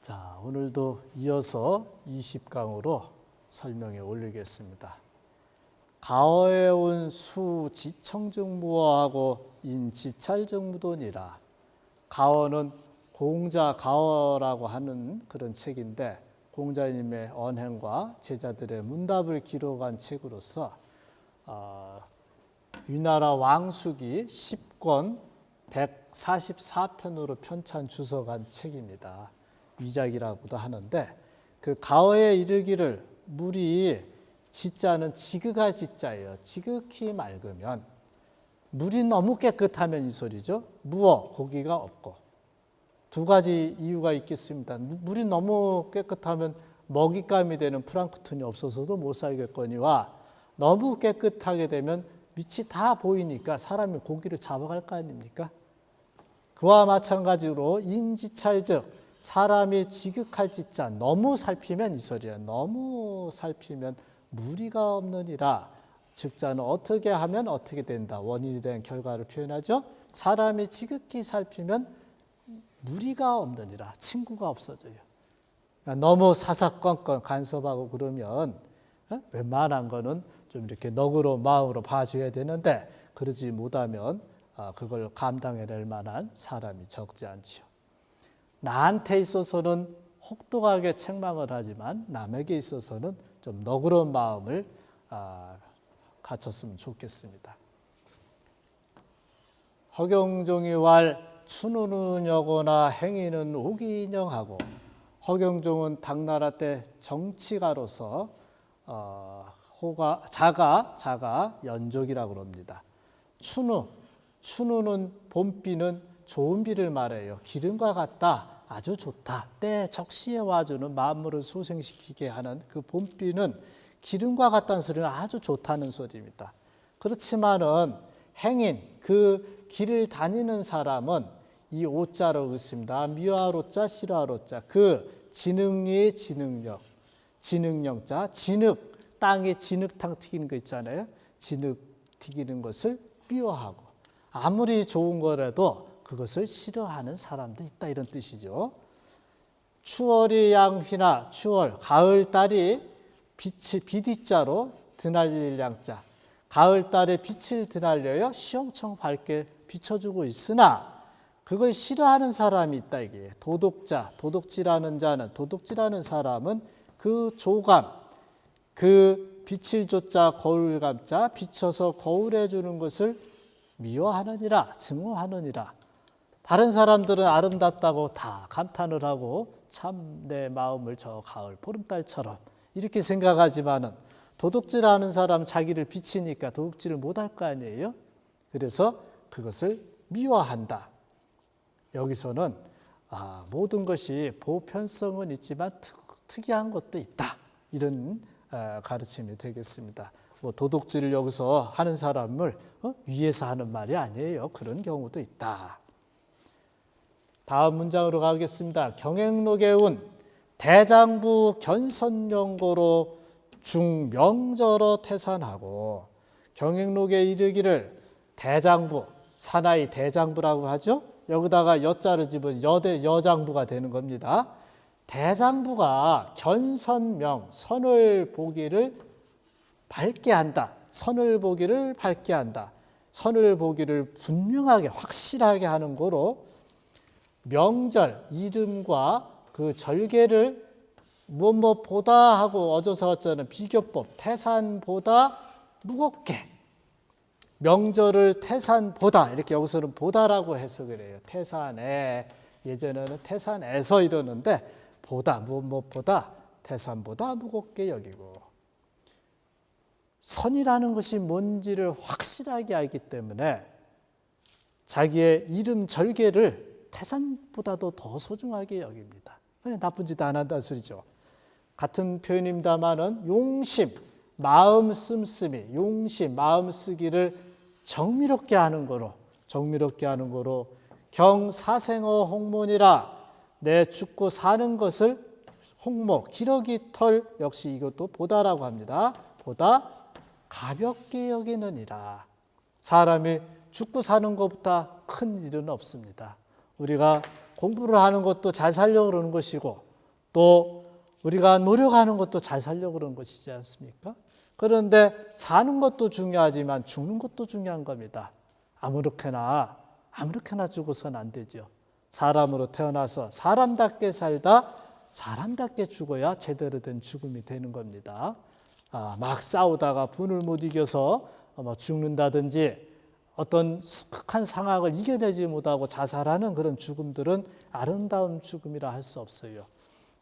자, 오늘도 이어서 20강으로 설명해 올리겠습니다. 가어에 온 수 지청증무어하고 인지찰증무도니라. 가어는 공자 가어라고 하는 그런 책인데 공자님의 언행과 제자들의 문답을 기록한 책으로서 위나라 왕숙이 10권 144편으로 편찬 주석한 책입니다. 위작이라고도 하는데 그 가어에 이르기를 물이 지자는 지극할 지자예요. 지극히 맑으면 물이 너무 깨끗하면 이 소리죠. 무어 고기가 없고 두 가지 이유가 있겠습니다. 물이 너무 깨끗하면 먹잇감이 되는 플랑크톤이 없어서도 못 살겠거니와 너무 깨끗하게 되면 밑이 다 보이니까 사람이 고기를 잡아갈 거 아닙니까? 그와 마찬가지로 인지찰즉 사람이 지극할 지자 너무 살피면 이 소리야. 너무 살피면 무리가 없느니라. 즉자는 어떻게 하면 어떻게 된다. 원인이 된 결과를 표현하죠. 사람이 지극히 살피면 무리가 없느니라. 친구가 없어져요. 그러니까 너무 사사건건 간섭하고 그러면 웬만한 거는 좀 이렇게 너그러운 마음으로 봐줘야 되는데 그러지 못하면 그걸 감당해낼 만한 사람이 적지 않죠. 나한테 있어서는 혹독하게 책망을 하지만 남에게 있어서는 좀 너그러운 마음을 갖췄으면 좋겠습니다. 허경종이 왈 춘우는 여고나 행위는 오기인영하고 허경종은 당나라 때 정치가로서 자가 연족이라고 합니다. 춘우는 봄비는 좋은 비를 말해요. 기름과 같다. 아주 좋다. 때 적시에 와주는 만물을 소생시키게 하는 그 봄비는 기름과 같다는 소리는 아주 좋다는 소리입니다. 그렇지만은 행인, 그 길을 다니는 사람은 이 오자로 있습니다. 미화로자, 실화로자. 그 진흙리의 진흙령자, 진흙, 땅에 진흙탕 튀기는 거 있잖아요. 진흙 튀기는 것을 미워하고 아무리 좋은 거라도 그것을 싫어하는 사람도 있다 이런 뜻이죠. 추월이 양휘나 추월, 가을달이 비뒷자로 드날릴 양자. 가을달에 빛을 드날려요 시영청 밝게 비춰주고 있으나 그걸 싫어하는 사람이 있다 이게. 도덕지라는 사람은 그 조감, 그 빛을 줬자 거울감자 비춰서 거울해 주는 것을 미워하느니라, 증오하느니라. 다른 사람들은 아름답다고 다 감탄을 하고 참 내 마음을 저 가을 보름달처럼 이렇게 생각하지만은 도둑질하는 사람 자기를 비치니까 도둑질을 못할 거 아니에요. 그래서 그것을 미워한다. 여기서는 모든 것이 보편성은 있지만 특이한 것도 있다. 이런 가르침이 되겠습니다. 도둑질을 여기서 하는 사람을 위해서 하는 말이 아니에요. 그런 경우도 있다. 다음 문장으로 가겠습니다. 경행록에 온 대장부 견선명고로 중명절어 태산하고 경행록에 이르기를 대장부, 사나이 대장부라고 하죠. 여기다가 여자를 집은 여장부가 되는 겁니다. 대장부가 견선명, 선을 보기를 밝게 한다. 선을 보기를 밝게 한다. 선을 보기를 분명하게 확실하게 하는 거로 명절, 이름과 그 절개를 무엇보다 하고 어조사 어쩌는 비교법, 태산보다 무겁게 명절을 태산보다 이렇게 여기서는 보다라고 해석을 해요. 태산에 예전에는 태산에서 이러는데 보다 무엇보다 태산보다 무겁게 여기고 선이라는 것이 뭔지를 확실하게 알기 때문에 자기의 이름 절개를 태산보다도 더 소중하게 여깁니다. 그냥 나쁜 짓 안 한다는 소리죠. 같은 표현입니다만은 용심, 마음 씀씀이, 용심, 마음 쓰기를 정미롭게 하는 거로 경사생어 홍문이라 내 죽고 사는 것을 홍모, 기러기 털 역시 이것도 보다라고 합니다. 보다 가볍게 여기느니라. 사람이 죽고 사는 것보다 큰 일은 없습니다. 우리가 공부를 하는 것도 잘 살려고 그러는 것이고 또 우리가 노력하는 것도 잘 살려고 그러는 것이지 않습니까? 그런데 사는 것도 중요하지만 죽는 것도 중요한 겁니다. 아무렇게나 죽어서는 안 되죠. 사람으로 태어나서 사람답게 살다 사람답게 죽어야 제대로 된 죽음이 되는 겁니다. 막 싸우다가 분을 못 이겨서 죽는다든지 어떤 극한 상황을 이겨내지 못하고 자살하는 그런 죽음들은 아름다운 죽음이라 할 수 없어요.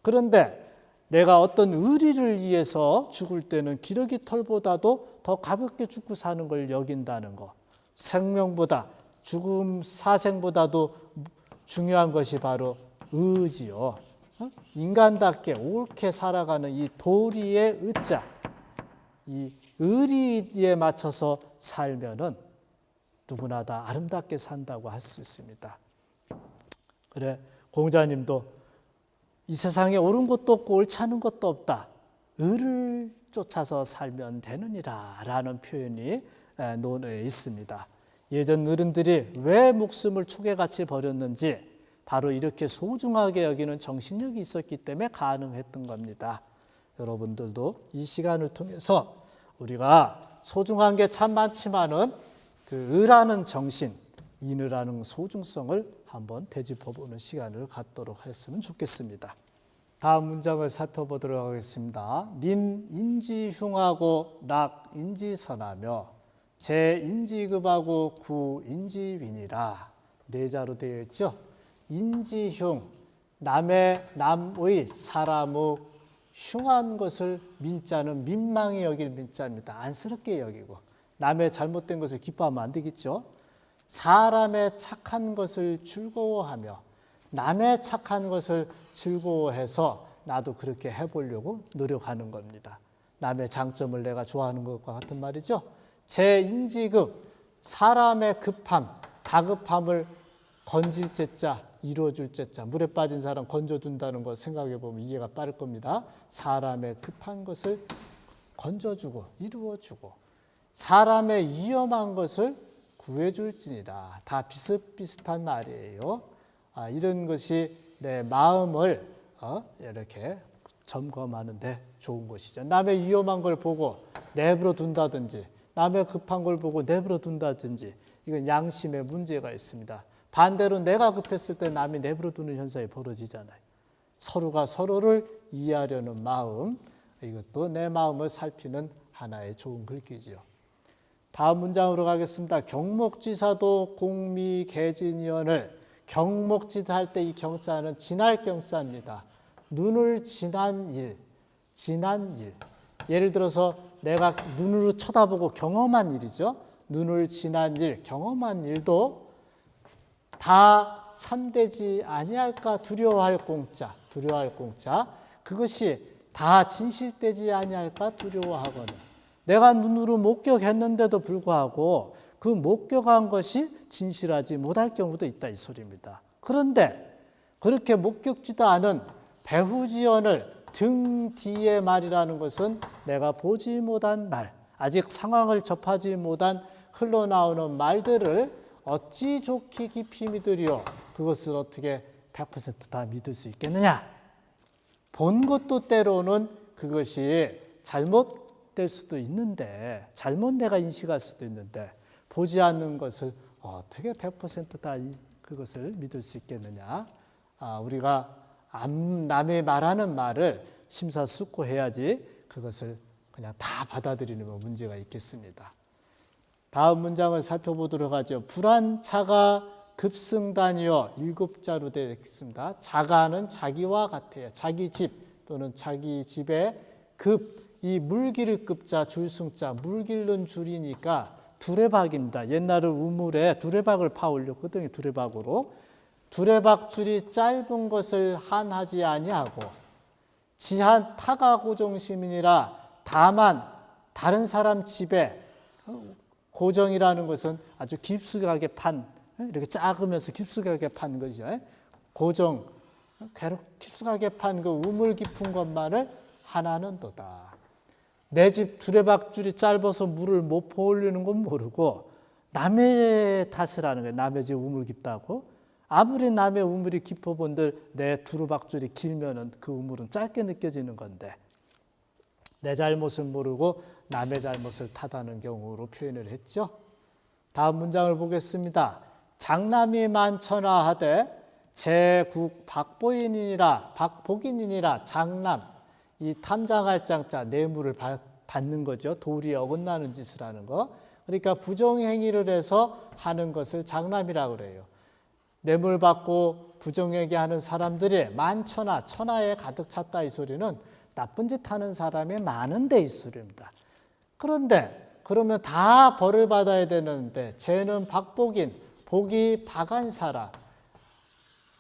그런데 내가 어떤 의리를 위해서 죽을 때는 기러기 털보다도 더 가볍게 죽고 사는 걸 여긴다는 거. 생명보다 죽음 사생보다도 중요한 것이 바로 의지요. 인간답게 옳게 살아가는 이 도리의 의자, 이 의리에 맞춰서 살면은 누구나 다 아름답게 산다고 할 수 있습니다. 그래, 공자님도 이 세상에 옳은 것도 없고 옳지 않은 것도 없다. 의를 쫓아서 살면 되느니라 라는 표현이 논어에 있습니다. 예전 어른들이 왜 목숨을 촉에같이 버렸는지 바로 이렇게 소중하게 여기는 정신력이 있었기 때문에 가능했던 겁니다. 여러분들도 이 시간을 통해서 우리가 소중한 게 참 많지만은 그 의라는 정신, 인의라는 소중성을 한번 되짚어보는 시간을 갖도록 했으면 좋겠습니다. 다음 문장을 살펴보도록 하겠습니다. 민 인지흉하고 낙 인지선하며 재 인지급하고 구 인지윈이라. 네 자로 되어 있죠. 인지흉, 남의 사람의 흉한 것을 민자는 민망히 여길 민자입니다. 안쓰럽게 여기고 남의 잘못된 것을 기뻐하면 안 되겠죠. 사람의 착한 것을 즐거워하며 남의 착한 것을 즐거워해서 나도 그렇게 해보려고 노력하는 겁니다. 남의 장점을 내가 좋아하는 것과 같은 말이죠. 재인지급, 사람의 급함, 다급함을 건질 제자, 이루어줄 제자, 물에 빠진 사람 건져준다는 거 생각해 보면 이해가 빠를 겁니다. 사람의 급한 것을 건져주고 이루어주고 사람의 위험한 것을 구해줄지니라. 다 비슷비슷한 말이에요. 이런 것이 내 마음을 이렇게 점검하는데 좋은 것이죠. 남의 위험한 걸 보고 내버려 둔다든지 남의 급한 걸 보고 내버려 둔다든지 이건 양심에 문제가 있습니다. 반대로 내가 급했을 때 남이 내버려 두는 현상이 벌어지잖아요. 서로가 서로를 이해하려는 마음, 이것도 내 마음을 살피는 하나의 좋은 글귀지요. 다음 문장으로 가겠습니다. 경목지사도 공미개진이언을, 경목지사 할 때 이 경자는 지날 경자입니다. 눈을 지난 일. 예를 들어서 내가 눈으로 쳐다보고 경험한 일이죠. 눈을 지난 일, 경험한 일도 다 참되지 아니할까 두려워할 공짜. 그것이 다 진실되지 아니할까 두려워하거늘. 내가 눈으로 목격했는데도 불구하고 그 목격한 것이 진실하지 못할 경우도 있다 이 소리입니다. 그런데 그렇게 목격지도 않은 배후지언을 등 뒤의 말이라는 것은 내가 보지 못한 말, 아직 상황을 접하지 못한 흘러나오는 말들을 어찌 좋게 깊이 믿으리요? 그것을 어떻게 100% 다 믿을 수 있겠느냐? 본 것도 때로는 그것이 잘못될 수도 있는데, 잘못 내가 인식할 수도 있는데, 보지 않는 것을 어떻게 100%다 그것을 믿을 수 있겠느냐? 우리가 남이 말하는 말을 심사숙고해야지 그것을 그냥 다 받아들이는 문제가 있겠습니다. 다음 문장을 살펴보도록 하죠. 불안차가 급승단이요. 7자로 되어 있습니다. 자가는 자기와 같아요. 자기 집 또는 자기 집에 급, 이 물기를 급자, 줄승자, 물길는 줄이니까 두레박입니다. 옛날에 우물에 두레박을 파올렸거든요. 두레박으로. 두레박 줄이 짧은 것을 한하지 아니하고 지한 타가 고정시민이라 다만 다른 사람 집에 고정이라는 것은 아주 깊숙하게 판, 이렇게 작으면서 깊숙하게 판 것이죠. 고정, 깊숙하게 판 그 우물 깊은 것만을 하나는도다. 내 집 두레박줄이 짧아서 물을 못 퍼올리는 건 모르고 남의 탓을 하는 거예요. 남의 집 우물 깊다고. 아무리 남의 우물이 깊어 본들 내 두루박줄이 길면은 그 우물은 짧게 느껴지는 건데 내 잘못을 모르고 남의 잘못을 탓하는 경우로 표현을 했죠. 다음 문장을 보겠습니다. 장남이 만천하 하되 제국 박복인이니라 장남, 이 탐장할 장자 뇌물을 받는 거죠. 도리에 어긋나는 짓을 하는 거. 그러니까 부정행위를 해서 하는 것을 장남이라고 그래요. 뇌물 받고 부정행위 하는 사람들이 만천하, 천하에 가득 찼다 이 소리는 나쁜 짓 하는 사람이 많은데 이 소리입니다. 그런데 그러면 다 벌을 받아야 되는데 쟤는 박복인, 복이 박한 사람.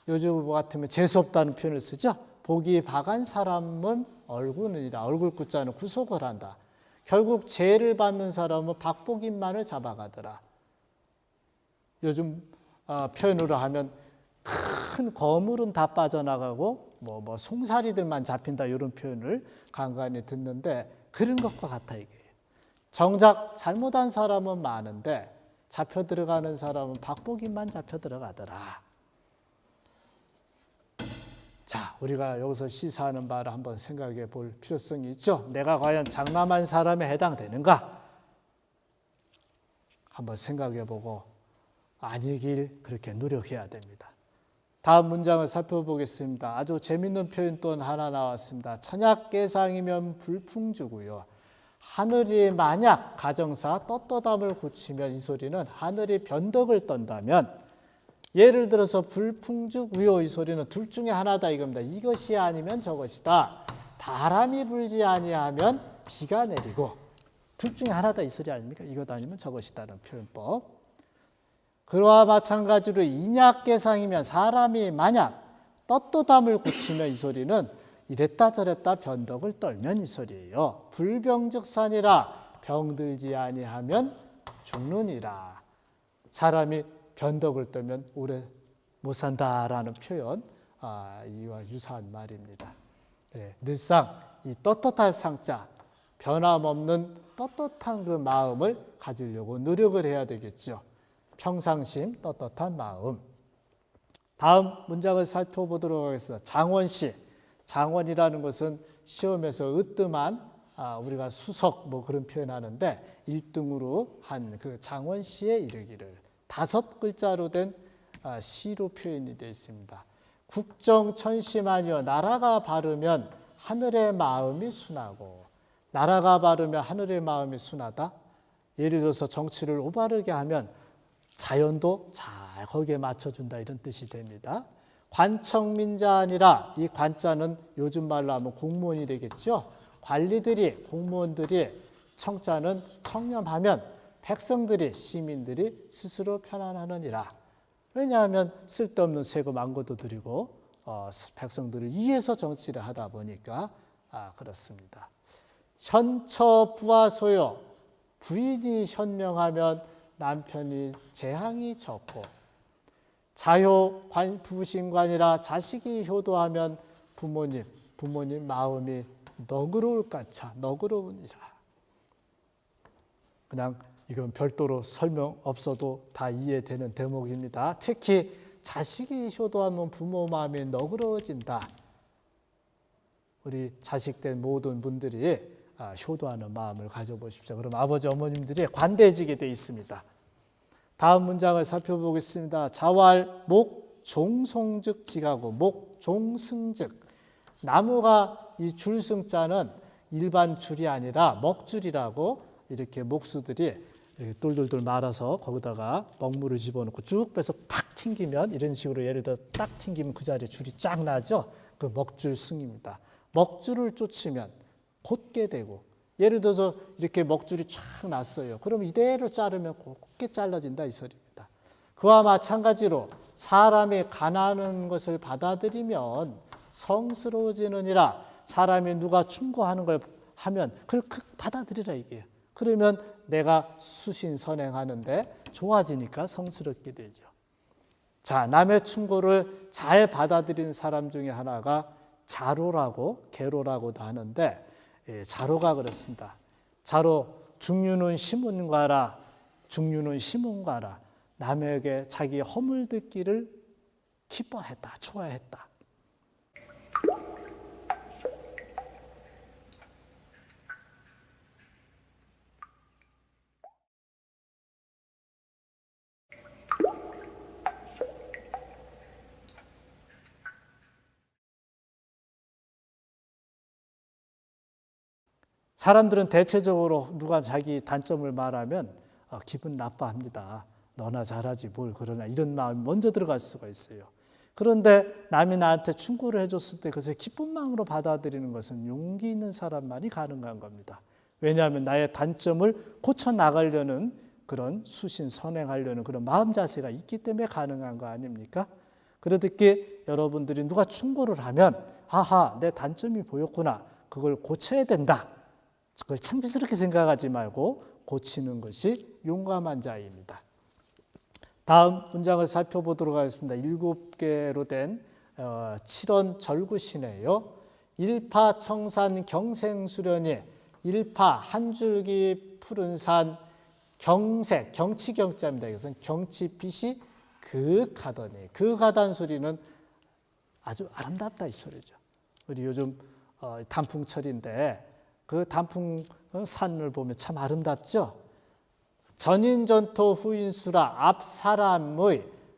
요즘 같으면 재수없다는 표현을 쓰죠. 복이 박한 사람은 얼굴이라 얼굴 구자는 구속을 한다. 결국 죄를 받는 사람은 박복인만을 잡아가더라. 요즘 표현으로 하면 큰 거물은 다 빠져나가고 뭐 송사리들만 잡힌다 이런 표현을 간간히 듣는데 그런 것과 같아 이게. 정작 잘못한 사람은 많은데 잡혀 들어가는 사람은 박복인만 잡혀 들어가더라. 자, 우리가 여기서 시사하는 바를 한번 생각해 볼 필요성이 있죠. 내가 과연 장남한 사람에 해당되는가? 한번 생각해 보고 아니길 그렇게 노력해야 됩니다. 다음 문장을 살펴보겠습니다. 아주 재밌는 표현 또 하나 나왔습니다. 천약계상이면 불풍주고요. 하늘이 만약 가정사 떳떳함을 고치면 이 소리는 하늘이 변덕을 떤다면 예를 들어서 불풍주우요 이 소리는 둘 중에 하나다 이겁니다. 이것이 아니면 저것이다. 바람이 불지 아니하면 비가 내리고 둘 중에 하나다 이 소리 아닙니까? 이것 아니면 저것이다는 표현법. 그와 마찬가지로 인약계상이면 사람이 만약 떳떳함을 고치면 이 소리는 이랬다 저랬다 변덕을 떨면 이 소리예요. 불병즉산이라 병들지 아니하면 죽느니라. 사람이 변덕을 떨면 오래 못 산다라는 표현, 이와 유사한 말입니다. 네, 늘상 이 떳떳할 상자, 변함없는 떳떳한 그 마음을 가지려고 노력을 해야 되겠죠. 평상심, 떳떳한 마음. 다음 문장을 살펴보도록 하겠습니다. 장원시. 장원이라는 것은 시험에서 으뜸한 우리가 수석 뭐 그런 표현하는데 1등으로 한 그 장원시에 이르기를 5글자로 된 시로 표현이 되어 있습니다. 국정천심하여 나라가 바르면 하늘의 마음이 순하고 나라가 바르면 하늘의 마음이 순하다. 예를 들어서 정치를 올바르게 하면 자연도 잘 거기에 맞춰준다 이런 뜻이 됩니다. 관청민자니라 이 관자는 요즘 말로 하면 공무원이 되겠죠. 관리들이 공무원들이 청자는 청렴하면 백성들이 시민들이 스스로 편안하느니라. 왜냐하면 쓸데없는 세금 안 걷어들이고 백성들을 위해서 정치를 하다 보니까 그렇습니다. 현처 부하소요. 부인이 현명하면 남편이 재앙이 적고 자효 부신관이라 자식이 효도하면 부모님 마음이 너그러울까차 너그러우니라. 그냥 이건 별도로 설명 없어도 다 이해되는 대목입니다. 특히 자식이 효도하면 부모 마음이 너그러워진다. 우리 자식된 모든 분들이 효도하는 마음을 가져보십시오. 그럼 아버지 어머님들이 관대해지게 돼 있습니다. 다음 문장을 살펴보겠습니다. 자왈 목 종송즉 지가고 목 종승즉. 나무가 이 줄승자는 일반 줄이 아니라 먹줄이라고 이렇게 목수들이 이렇게 돌돌돌 말아서 거기다가 먹물을 집어넣고 쭉 빼서 탁 튕기면 이런 식으로 예를 들어 딱 튕기면 그 자리에 줄이 쫙 나죠. 그 먹줄승입니다. 먹줄을 쫓으면 곧게 되고 예를 들어서 이렇게 먹줄이 쫙 났어요. 그럼 이대로 자르면 곧게 잘라진다 이 소리입니다. 그와 마찬가지로 사람이 가난한 것을 받아들이면 성스러워지느니라. 사람이 누가 충고하는 걸 하면 그걸 받아들이라 이게요. 그러면 내가 수신 선행하는데 좋아지니까 성스럽게 되죠. 자, 남의 충고를 잘 받아들이는 사람 중에 하나가 자로라고 계로라고도 하는데, 자로가 그렇습니다. 자로, 중류는 시문과라, 중류는 시문과라. 남에게 자기 허물 듣기를 기뻐했다, 좋아했다. 사람들은 대체적으로 누가 자기 단점을 말하면 기분 나빠합니다. 너나 잘하지 뭘 그러나, 이런 마음이 먼저 들어갈 수가 있어요. 그런데 남이 나한테 충고를 해줬을 때 그것을 기쁜 마음으로 받아들이는 것은 용기 있는 사람만이 가능한 겁니다. 왜냐하면 나의 단점을 고쳐나가려는 그런 수신 선행하려는 그런 마음 자세가 있기 때문에 가능한 거 아닙니까? 그러듯이 여러분들이 누가 충고를 하면 아하, 내 단점이 보였구나, 그걸 고쳐야 된다, 그걸 창피스럽게 생각하지 말고 고치는 것이 용감한 자입니다. 다음 문장을 살펴보도록 하겠습니다. 7개로 된 7원 절구시네요. 일파 청산 경생수련이, 일파 한 줄기 푸른 산, 경색, 경치경자입니다. 이것은 경치빛이 그윽하더니, 그윽하다는 소리는 아주 아름답다 이 소리죠. 우리 요즘 단풍철인데 그 단풍 산을 보면 참 아름답죠. 전인전토 후인수라,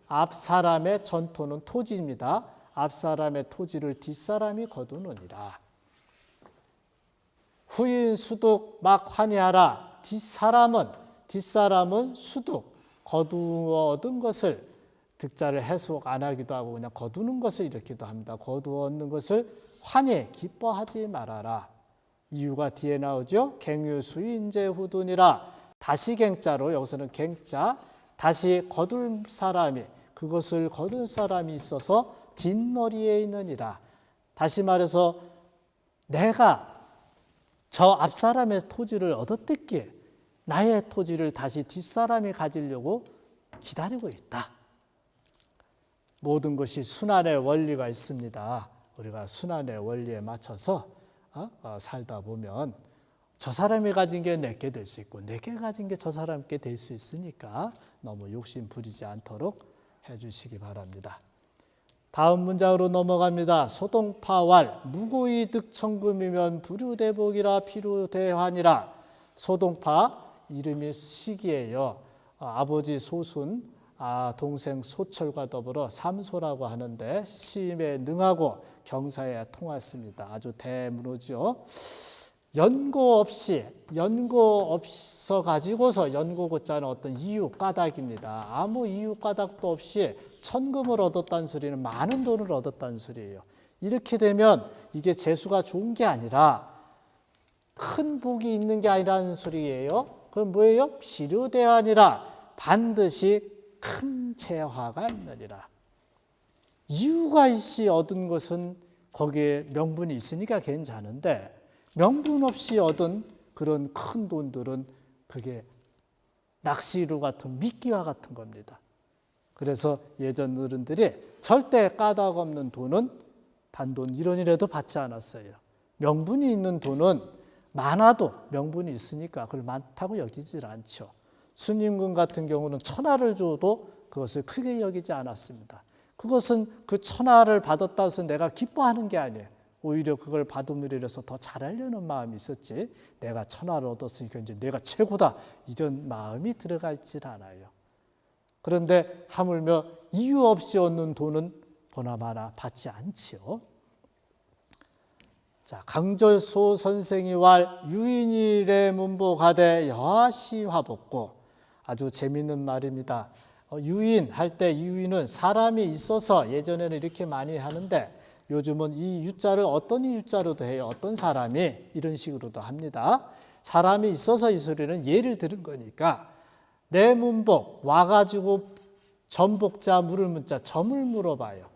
앞사람의 전토는 토지입니다. 앞사람의 토지를 뒷사람이 거두느니라. 후인수득 막 환희하라. 뒷사람은 수득, 거두어 얻은 것을, 득자를 해석 안 하기도 하고 그냥 거두는 것을 일으키기도 합니다. 거두어 얻는 것을 환희, 기뻐하지 말아라. 이유가 뒤에 나오죠. 갱유수인제 후둔이라. 다시 갱자로, 여기서는 갱자, 다시 거둘 사람이, 그것을 거둔 사람이 있어서 뒷머리에 있느니라. 다시 말해서 내가 저 앞사람의 토지를 얻어뜯기에 나의 토지를 다시 뒷사람이 가지려고 기다리고 있다. 모든 것이 순환의 원리가 있습니다. 우리가 순환의 원리에 맞춰서 살다 보면 저 사람이 가진 게 내게 될 수 있고 내게 가진 게 저 사람께 될 수 있으니까 너무 욕심 부리지 않도록 해주시기 바랍니다. 다음 문장으로 넘어갑니다. 소동파왈, 무고이 득천금이면 불유대복이라 피루대환이라. 소동파, 이름이 시기예요. 아버지 소순, 동생 소철과 더불어 삼소라고 하는데 시임에 능하고 경사에 통했습니다. 아주 대문호죠. 연고 없어 가지고서, 연고고자는 어떤 이유, 까닭입니다. 아무 이유, 까닭도 없이 천금을 얻었다는 소리는 많은 돈을 얻었다는 소리예요. 이렇게 되면 이게 재수가 좋은 게 아니라 큰 복이 있는 게 아니라는 소리예요. 그럼 뭐예요? 필요대안이라, 반드시 큰 재화가 있느니라. 이유가 있이 얻은 것은 거기에 명분이 있으니까 괜찮은데, 명분 없이 얻은 그런 큰 돈들은 그게 낚시루 같은 미끼와 같은 겁니다. 그래서 예전 어른들이 절대 까닭 없는 돈은 단돈 1원이라도 받지 않았어요. 명분이 있는 돈은 많아도 명분이 있으니까 그걸 많다고 여기질 않죠. 순임금 같은 경우는 1,000원을 줘도 그것을 크게 여기지 않았습니다. 그것은 그 1,000원을 받았다고 해서 내가 기뻐하는 게 아니에요. 오히려 그걸 받음으로 인해서 더 잘하려는 마음이 있었지, 내가 1,000원을 얻었으니까 이제 내가 최고다, 이런 마음이 들어가 있질 않아요. 그런데 하물며 이유 없이 얻는 돈은 보나마나 받지 않지요. 자, 강절소 선생이 왈 유인일의 문보가대 여하시화복고. 아주 재미있는 말입니다. 유인할 때 유인은 사람이 있어서, 예전에는 이렇게 많이 하는데 요즘은 이 유자를 어떤 유자로도 해요. 어떤 사람이, 이런 식으로도 합니다. 사람이 있어서 이 소리는 예를 들은 거니까, 내 문복 와가지고 전복자 물을 문자 점을 물어봐요.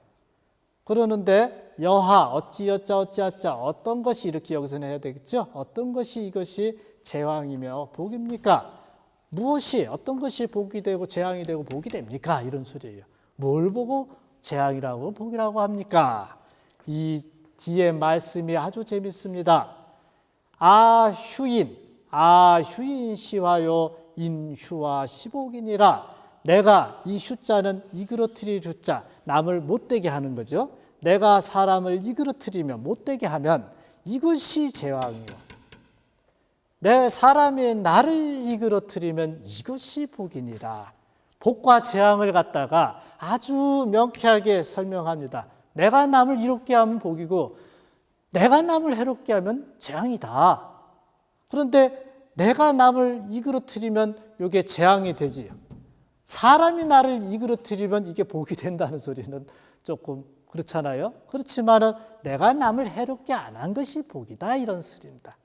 그러는데 여하 어찌여짜 어찌하자 어떤 것이 이렇게 여기서는 해야 되겠죠. 어떤 것이 이것이 재앙이며 복입니까? 무엇이 어떤 것이 복이 되고 재앙이 되고 복이 됩니까? 이런 소리예요. 뭘 보고 재앙이라고 복이라고 합니까? 이 뒤에 말씀이 아주 재밌습니다. 아휴인 시와요 인휴와 시복이니라. 내가 이 휴자는 이그러뜨릴 휴자, 남을 못되게 하는 거죠. 내가 사람을 이그러뜨리며 못되게 하면 이것이 재앙이요. 내 사람이 나를 이그러뜨리면 이것이 복이니라. 복과 재앙을 갖다가 아주 명쾌하게 설명합니다. 내가 남을 이롭게 하면 복이고 내가 남을 해롭게 하면 재앙이다. 그런데 내가 남을 이그러뜨리면 이게 재앙이 되지요. 사람이 나를 이그러뜨리면 이게 복이 된다는 소리는 조금 그렇잖아요. 그렇지만은 내가 남을 해롭게 안 한 것이 복이다 이런 소리입니다.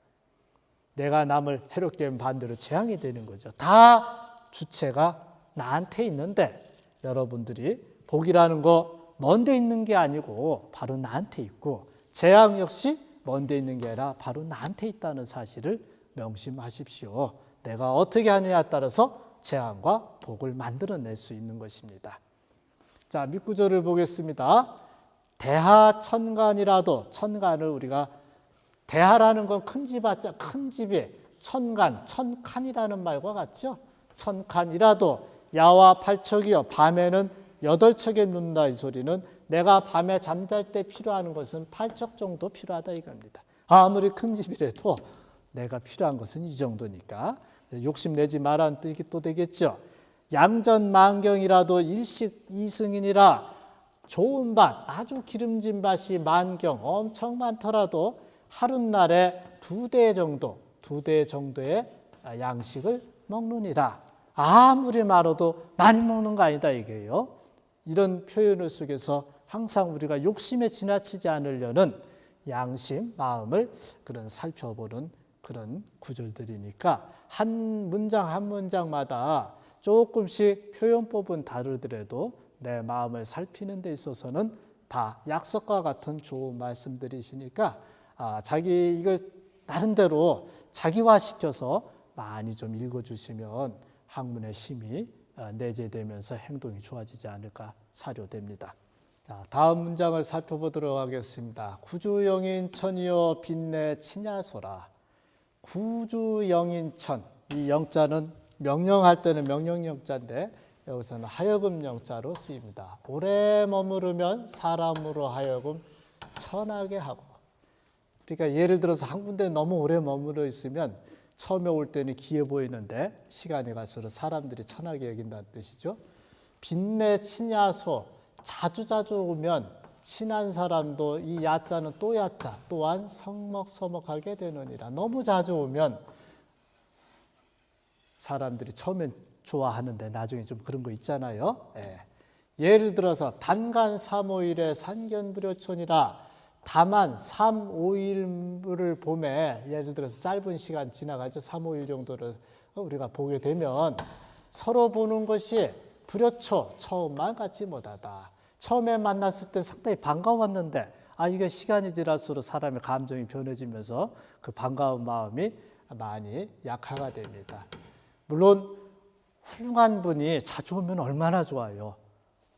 내가 남을 해롭게 하면 반대로 재앙이 되는 거죠. 다 주체가 나한테 있는데 여러분들이 복이라는 거 먼데 있는 게 아니고 바로 나한테 있고 재앙 역시 먼데 있는 게 아니라 바로 나한테 있다는 사실을 명심하십시오. 내가 어떻게 하느냐에 따라서 재앙과 복을 만들어낼 수 있는 것입니다. 자, 밑구절을 보겠습니다. 대하천간이라도 천간을 우리가 대하라는 건 큰 집 하자 큰 집에 천간, 천칸이라는 말과 같죠. 천칸이라도 야와 팔척이요 밤에는 8척에 눕는다 이 소리는 내가 밤에 잠잘 때 필요한 것은 8척 정도 필요하다 이겁니다. 아무리 큰 집이라도 내가 필요한 것은 이 정도니까 욕심내지 말라는 뜻이 또 되겠죠. 양전만경이라도 일식 이승이니라. 좋은 밭, 아주 기름진 밭이 만경 엄청 많더라도 하룻날에 2대 정도의 양식을 먹느니라. 아무리 많아도 많이 먹는 거 아니다 이게요. 이런 표현을 속에서 항상 우리가 욕심에 지나치지 않으려는 양심, 마음을 그런 살펴보는 그런 구절들이니까 한 문장 한 문장마다 조금씩 표현법은 다르더라도 내 마음을 살피는 데 있어서는 다 약속과 같은 좋은 말씀들이시니까 자기 이걸 나름대로 자기화시켜서 많이 좀 읽어주시면 학문의 힘이 내재되면서 행동이 좋아지지 않을까 사료됩니다. 자, 다음 문장을 살펴보도록 하겠습니다. 구주영인천이여 빛내 치냐소라. 구주영인천, 이 영자는 명령할 때는 명령영자인데 여기서는 하여금 영자로 쓰입니다. 오래 머무르면 사람으로 하여금 천하게 하고. 그러니까 예를 들어서 한 군데 너무 오래 머무르 있으면 처음에 올 때는 귀해 보이는데 시간이 갈수록 사람들이 천하게 여긴다는 뜻이죠. 빛내 치냐소, 자주자주 오면 친한 사람도 이 야자는 또 야자 또한 성먹서먹하게 되느니라. 너무 자주 오면 사람들이 처음엔 좋아하는데 나중에 좀 그런 거 있잖아요. 예를 들어서 단간 3-5일에 산견불여촌이라. 다만 3-5일을 봄에 예를 들어서 짧은 시간 지나가죠. 3-5일 정도를 우리가 보게 되면 서로 보는 것이 불여초 처음만 같지 못하다. 처음에 만났을 때 상당히 반가웠는데 이게 시간이 지날수록 사람의 감정이 변해지면서 그 반가운 마음이 많이 약화가 됩니다. 물론 훌륭한 분이 자주 오면 얼마나 좋아요.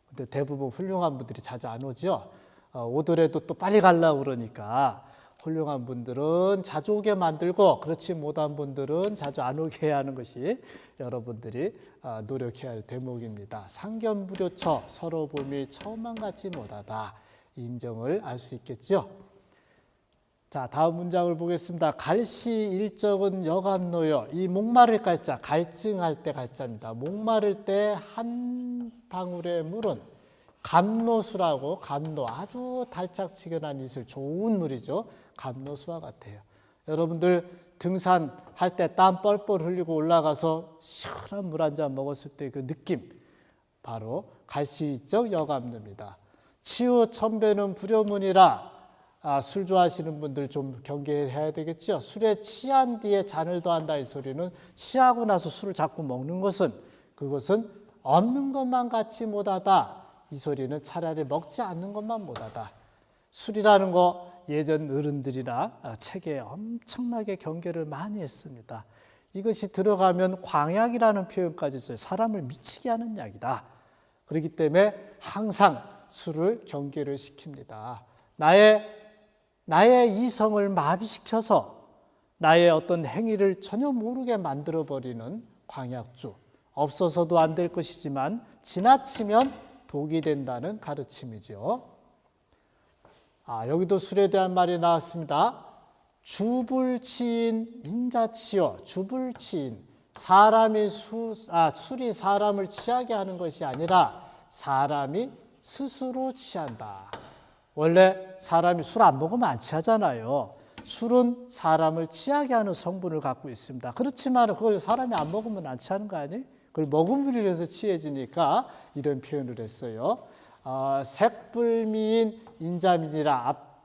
근데 대부분 훌륭한 분들이 자주 안 오죠. 오더라도 또 빨리 가려고 그러니까 훌륭한 분들은 자주 오게 만들고 그렇지 못한 분들은 자주 안 오게 해야 하는 것이 여러분들이 노력해야 할 대목입니다. 상견불여처 서로 봄이 처음만 같지 못하다. 인정을 알 수 있겠죠. 자, 다음 문장을 보겠습니다. 갈시 일적은 여감노여. 이 목마를 갈자, 갈증할 때 갈자입니다. 목마를 때 한 방울의 물은 감노수라고, 감노, 아주 달짝지근한 이슬, 좋은 물이죠. 감노수와 같아요. 여러분들 등산할 때 땀 뻘뻘 흘리고 올라가서 시원한 물 한 잔 먹었을 때 그 느낌, 바로 갈시일적 여감노입니다. 치유 천배는 불효문이라. 술 좋아하시는 분들 좀 경계해야 되겠죠. 술에 취한 뒤에 잔을 더한다 이 소리는 취하고 나서 술을 자꾸 먹는 것은 그것은 없는 것만 같이 못하다. 이 소리는 차라리 먹지 않는 것만 못하다. 술이라는 거 예전 어른들이나 책에 엄청나게 경계를 많이 했습니다. 이것이 들어가면 광약이라는 표현까지 있어요. 사람을 미치게 하는 약이다. 그렇기 때문에 항상 술을 경계를 시킵니다. 나의 이성을 마비시켜서 나의 어떤 행위를 전혀 모르게 만들어버리는 광약주. 없어서도 안 될 것이지만 지나치면 독이 된다는 가르침이죠. 여기도 술에 대한 말이 나왔습니다. 주불치인 인자치여. 주불치인. 술이 사람을 취하게 하는 것이 아니라 사람이 스스로 취한다. 원래 사람이 술 안 먹으면 안 취하잖아요. 술은 사람을 취하게 하는 성분을 갖고 있습니다. 그렇지만 그걸 사람이 안 먹으면 안 취하는 거 아니에요? 그걸 먹음으로 해서 취해지니까 이런 표현을 했어요. 색불미인 인자민이라 앞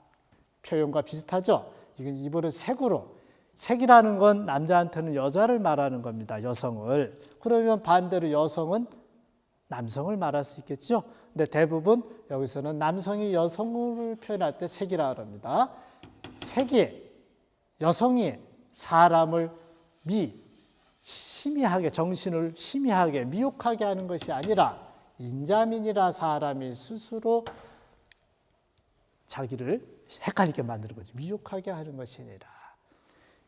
표현과 비슷하죠. 이번에 색으로. 색이라는 건 남자한테는 여자를 말하는 겁니다. 여성을. 그러면 반대로 여성은 남성을 말할 수 있겠죠. 근데 대부분 여기서는 남성이 여성을 표현할 때 색이라고 합니다. 색이, 여성이 사람을 희미하게, 정신을 희미하게, 미혹하게 하는 것이 아니라 인자민이라 사람이 스스로 자기를 헷갈리게 만드는 거지. 미혹하게 하는 것이 아니라.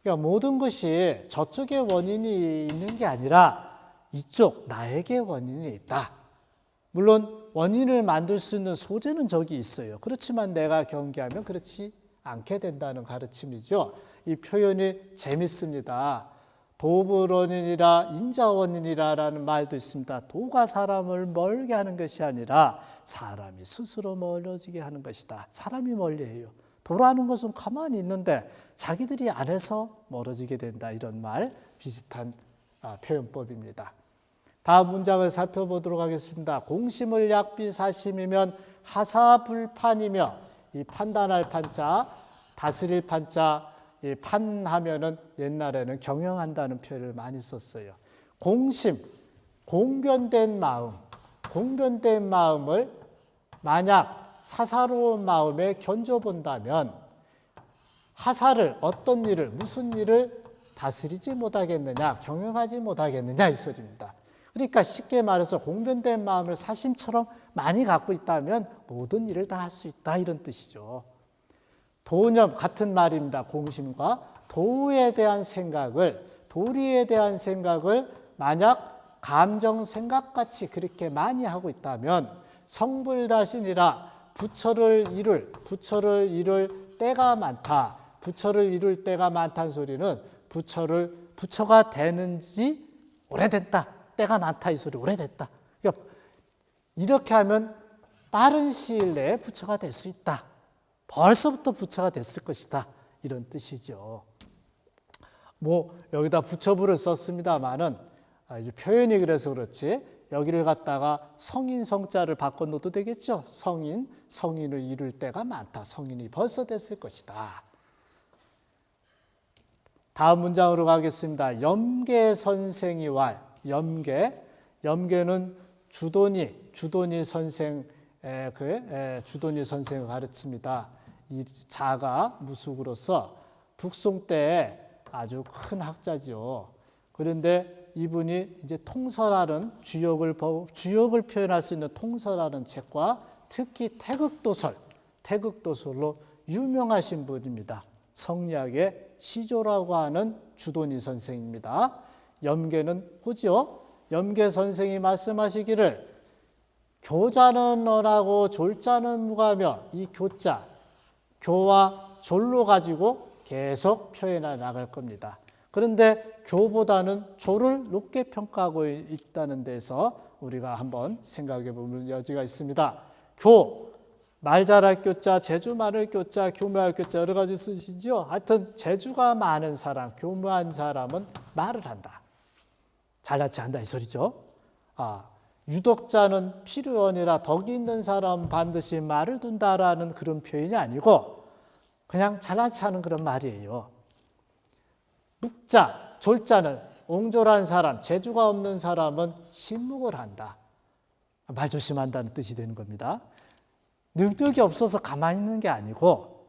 그러니까 모든 것이 저쪽에 원인이 있는 게 아니라 이쪽 나에게 원인이 있다. 물론 원인을 만들 수 있는 소재는 저기 있어요. 그렇지만 내가 경계하면 그렇지 않게 된다는 가르침이죠. 이 표현이 재밌습니다. 도불원인이라 인자원인이라는 말도 있습니다. 도가 사람을 멀게 하는 것이 아니라 사람이 스스로 멀어지게 하는 것이다. 사람이 멀리해요. 도라는 것은 가만히 있는데 자기들이 안 해서 멀어지게 된다. 이런 말 비슷한 표현법입니다. 다음 문장을 살펴보도록 하겠습니다. 공심을 약비사심이면 하사불판이며, 이 판단할 판자, 다스릴 판자, 이 판하면은 옛날에는 경영한다는 표현을 많이 썼어요. 공심, 공변된 마음을 만약 사사로운 마음에 견줘본다면 하사를, 어떤 일을, 무슨 일을 다스리지 못하겠느냐, 경영하지 못하겠느냐 이 소리입니다. 그러니까 쉽게 말해서 공변된 마음을 사심처럼 많이 갖고 있다면 모든 일을 다 할 수 있다 이런 뜻이죠. 도념 같은 말입니다. 공심과 도에 대한 생각을, 도리에 대한 생각을 만약 감정 생각같이 그렇게 많이 하고 있다면 성불다신이라 부처를 이룰 때가 많다. 부처를 이룰 때가 많다는 소리는 부처가 되는지 오래됐다. 때가 많다 이 소리. 오래됐다. 그러니까 이렇게 하면 빠른 시일 내에 부처가 될 수 있다. 벌써부터 부처가 됐을 것이다. 이런 뜻이죠. 여기다 부처부를 썼습니다만은 이제 표현이 그래서 그렇지 여기를 갖다가 성인 성자를 바꿔 놓어도 되겠죠. 성인을 이룰 때가 많다. 성인이 벌써 됐을 것이다. 다음 문장으로 가겠습니다. 염계 선생이 왈. 염계는 주도니 선생을 가르칩니다. 이 자가 무속으로서 북송 때 아주 큰 학자죠. 그런데 이분이 이제 통설하는 주역을 표현할 수 있는 통설하는 책과 특히 태극도설로 유명하신 분입니다. 성리학의 시조라고 하는 주도니 선생입니다. 염계는 호죠. 염계 선생이 말씀하시기를 교자는 어라고 졸자는 무가며, 이 교와 졸로 가지고 계속 표현해 나갈 겁니다. 그런데 교보다는 졸을 높게 평가하고 있다는 데서 우리가 한번 생각해 보면 여지가 있습니다. 말 잘할 교자, 재주 많을 교자, 교묘할 교자 여러 가지 쓰시죠. 하여튼 재주가 많은 사람, 교묘한 사람은 말을 한다. 잘나지 않다 이 소리죠. 유덕자는 필요원이라 덕이 있는 사람 반드시 말을 둔다라는 그런 표현이 아니고 그냥 잘나지 않은 그런 말이에요. 졸자는 옹졸한 사람, 재주가 없는 사람은 침묵을 한다. 말 조심한다는 뜻이 되는 겁니다. 능력이 없어서 가만히 있는 게 아니고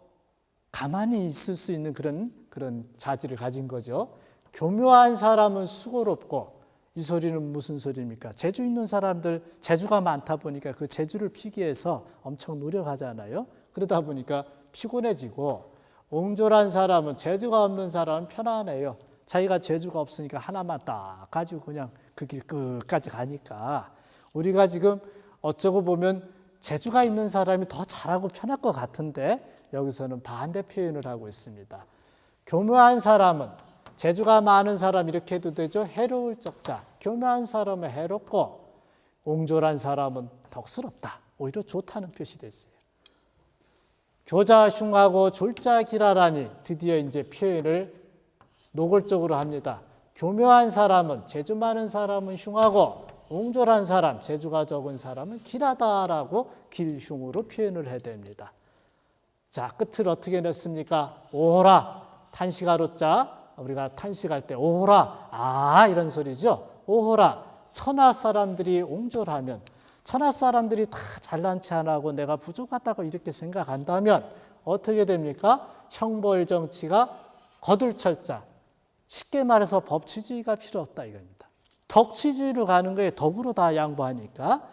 가만히 있을 수 있는 그런 자질을 가진 거죠. 교묘한 사람은 수고롭고, 이 소리는 무슨 소리입니까? 재주 있는 사람들, 재주가 많다 보니까 그 재주를 피기 위해서 엄청 노력하잖아요. 그러다 보니까 피곤해지고, 옹졸한 사람은, 재주가 없는 사람은 편안해요. 자기가 재주가 없으니까 하나만 딱 가지고 그냥 그 길 끝까지 가니까. 우리가 지금 어쩌고 보면 재주가 있는 사람이 더 잘하고 편할 것 같은데 여기서는 반대 표현을 하고 있습니다. 교묘한 사람은, 재주가 많은 사람 이렇게 해도 되죠. 해로울 적자. 교묘한 사람은 해롭고 옹졸한 사람은 덕스럽다. 오히려 좋다는 표시됐어요. 교자 흉하고 졸자 기라라니 드디어 이제 표현을 노골적으로 합니다. 교묘한 사람은, 재주 많은 사람은 흉하고 옹졸한 사람, 재주가 적은 사람은 길하다라고 길흉으로 표현을 해야 됩니다. 자, 끝을 어떻게 냈습니까? 오호라, 탄식하로자. 우리가 탄식할 때 오호라, 아 이런 소리죠. 오호라, 천하 사람들이 옹졸하면, 천하 사람들이 다 잘난 체 안 하고 내가 부족하다고 이렇게 생각한다면 어떻게 됩니까? 형벌 정치가 거둘철자. 쉽게 말해서 법치주의가 필요 없다 이겁니다. 덕치주의로 가는 거에 덕으로 다 양보하니까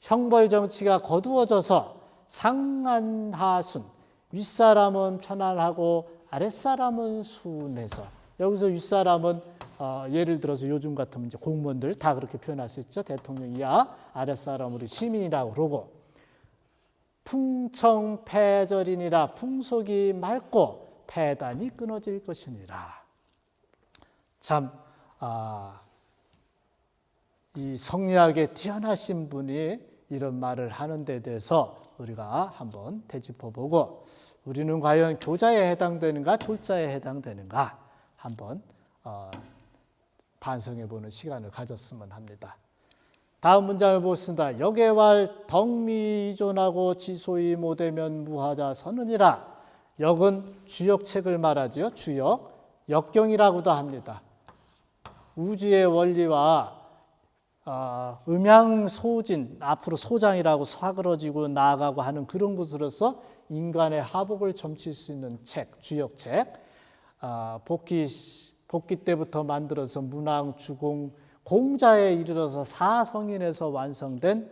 형벌 정치가 거두어져서 상안하순, 윗사람은 편안하고 아랫사람은 순해서, 여기서 윗사람은 예를 들어서 요즘 같으면 이제 공무원들 다 그렇게 표현할 수 있죠. 대통령 이하, 아랫사람으로 시민이라고 그러고, 풍청패절이니라, 풍속이 맑고 패단이 끊어질 것이니라. 참, 이 성리학에 뛰어나신 분이 이런 말을 하는 데 대해서 우리가 한번 되짚어보고, 우리는 과연 교자에 해당되는가 졸자에 해당되는가 한번 반성해보는 시간을 가졌으면 합니다. 다음 문장을 보겠습니다. 역외왈 덕미존하고 지소이 못되면 무하자 선언이라. 역은 주역책을 말하지요. 주역, 역경이라고도 합니다. 우주의 원리와 음양소진, 앞으로 소장이라고 사그러지고 나아가고 하는 그런 것으로서 인간의 하복을 점칠 수 있는 책, 주역책. 복귀 때부터 만들어서 문왕, 주공, 공자에 이르러서 사성인에서 완성된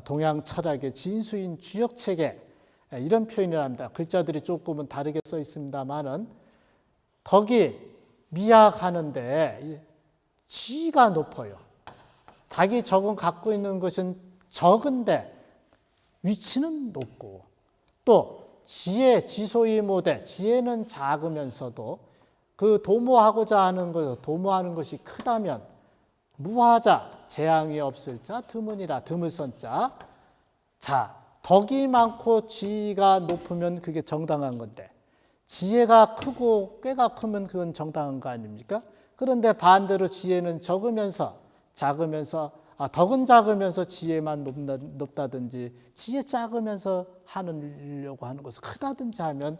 동양 철학의 진수인 주역책에 이런 표현을 합니다. 글자들이 조금은 다르게 써 있습니다만은, 덕이 미약하는데 지위가 높아요. 닭이 적은 갖고 있는 것은 적은데 위치는 높고, 또 지혜, 지소이 모대, 지혜는 작으면서도 그 도모하고자 하는 것, 도모하는 것이 크다면 무하자, 재앙이 없을 자 드문이라, 드물선자. 자, 덕이 많고 지위가 높으면 그게 정당한 건데, 지혜가 크고 꾀가 크면 그건 정당한 거 아닙니까? 그런데 반대로 지혜는 적으면서 작으면서, 덕은 작으면서 지혜만 높다든지, 지혜 작으면서 하려고 하는 것을 크다든지 하면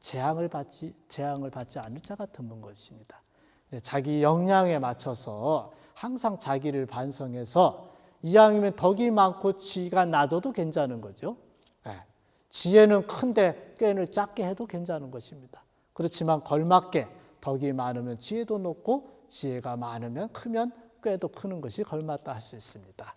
재앙을 받지 않을 자가 드문 것입니다. 자기 역량에 맞춰서 항상 자기를 반성해서, 이왕이면 덕이 많고 지혜가 낮아도 괜찮은 거죠. 지혜는 큰데 꾀를 작게 해도 괜찮은 것입니다. 그렇지만 걸맞게 덕이 많으면 지혜도 높고, 지혜가 많으면 크면 꾀도 크는 것이 걸맞다 할 수 있습니다.